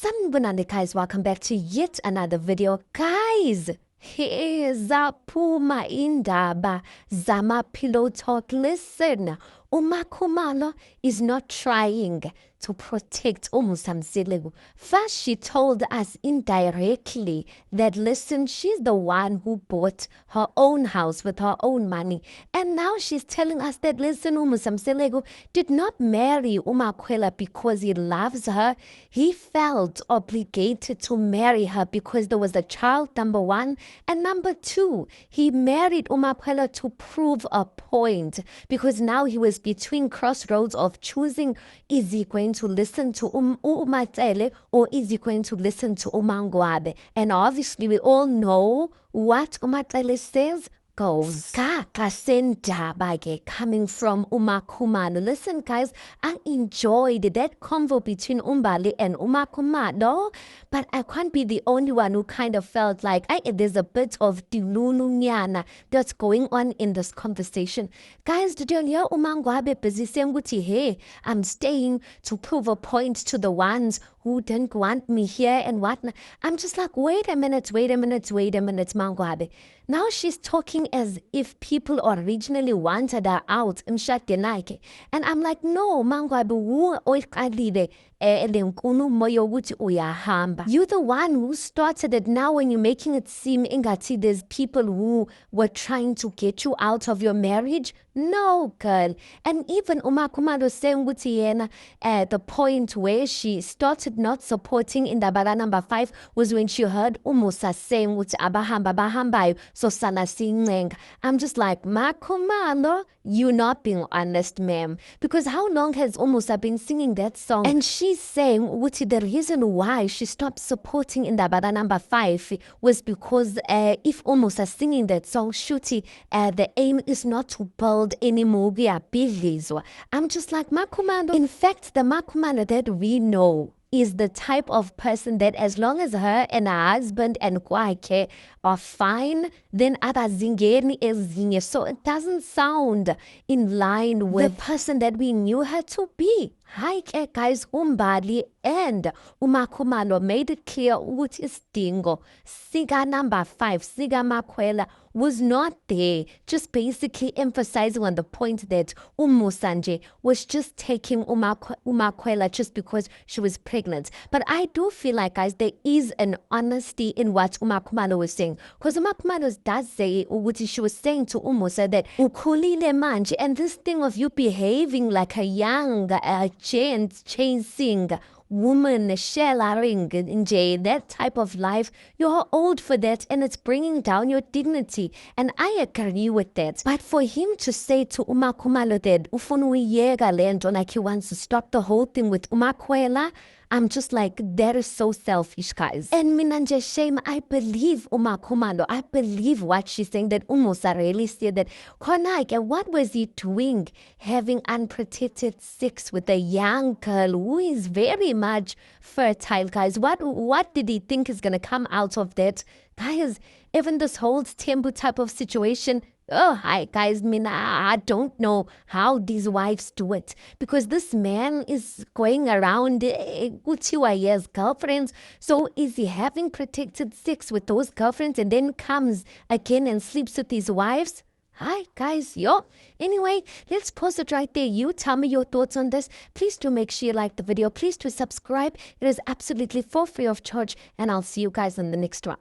Sanibonani guys, welcome back to yet another video. Guys, zaphuma indaba zama pillow talk. Listen, uMa Khumalo is not trying to protect uMusamselegu. First, she told us indirectly that, listen, she's the one who bought her own house with her own money. And now she's telling us that, listen, uMusamselegu did not marry uMakhwela because he loves her. He felt obligated to marry her because there was a child, number one. And number two, he married uMakhwela to prove a point, because now he was between crossroads of choosing, is he going to listen to uMatsele or is he going to listen to uMangwabe? And obviously we all know what uMatsele says goes. Coming from uMa Khumalo. Listen guys, I enjoyed that convo between Umbali and uMa Khumalo, but I can't be the only one who kind of felt like there's a bit of dilulunyana that's going on in this conversation. Guys, did you hear uMangwabe busy saying, hey, I'm staying to prove a point to the ones who didn't want me here and whatnot. I'm just like, wait a minute, Mangwabe. Now she's talking as if people originally wanted her out. And I'm like, no, Mangwabe, you're the one who started it. Now when you're making it seem ingati there's people who were trying to get you out of your marriage, no girl. And even uMa Khumalo saying the point where she started not supporting in Indabala number 5 was when she heard uMusa saying bahamba so sana singeng. I'm just like, Ma Khumalo, you're not being honest, ma'am, because how long has uMusa been singing that song? And she's saying the reason why she stopped supporting in Indabala number 5 was because if uMusa singing that song, the aim is not to build any mugia bidlizwa. I'm just like, Ma Khumalo. In fact, the Ma Khumalo that we know is the type of person that as long as her and her husband and Kwake are fine, then abazingeni ezinye. So it doesn't sound in line with the person that we knew her to be. Hi guys, Umbali and uMa Khumalo made it clear ukuthi isidingo siga number 5, siga Makhwela, was not there, just basically emphasizing on the point that uMusanje was just taking uMakhwela just because she was pregnant. But I do feel like, guys, there is an honesty in what uMa Khumalo was saying, because uMa Khumalo does say ukuthi she was saying to uMusa that ukhulile manje, and this thing of you behaving like a young gent chasing woman, sharing in that type of life, you're old for that and it's bringing down your dignity. And I agree with that. But for him to say to uMa Khumalo that ufuna lento, like he wants to stop the whole thing with uMakhwela, I'm just like, that is so selfish, guys. And minanje shame, I believe uMa Khumalo. I believe what she's saying, that uMusa really said that Konaike, what was he doing having unprotected sex with a young girl who is very much fertile, guys? What did he think is gonna come out of that? Guys, even this whole Tembu type of situation, oh, hi guys, I don't know how these wives do it, because this man is going around years girlfriends. So is he having protected sex with those girlfriends and then comes again and sleeps with his wives? Hi guys, yo. Anyway, let's pause it right there. You tell me your thoughts on this. Please do make sure you like the video. Please do subscribe. It is absolutely for free of charge, and I'll see you guys in the next one.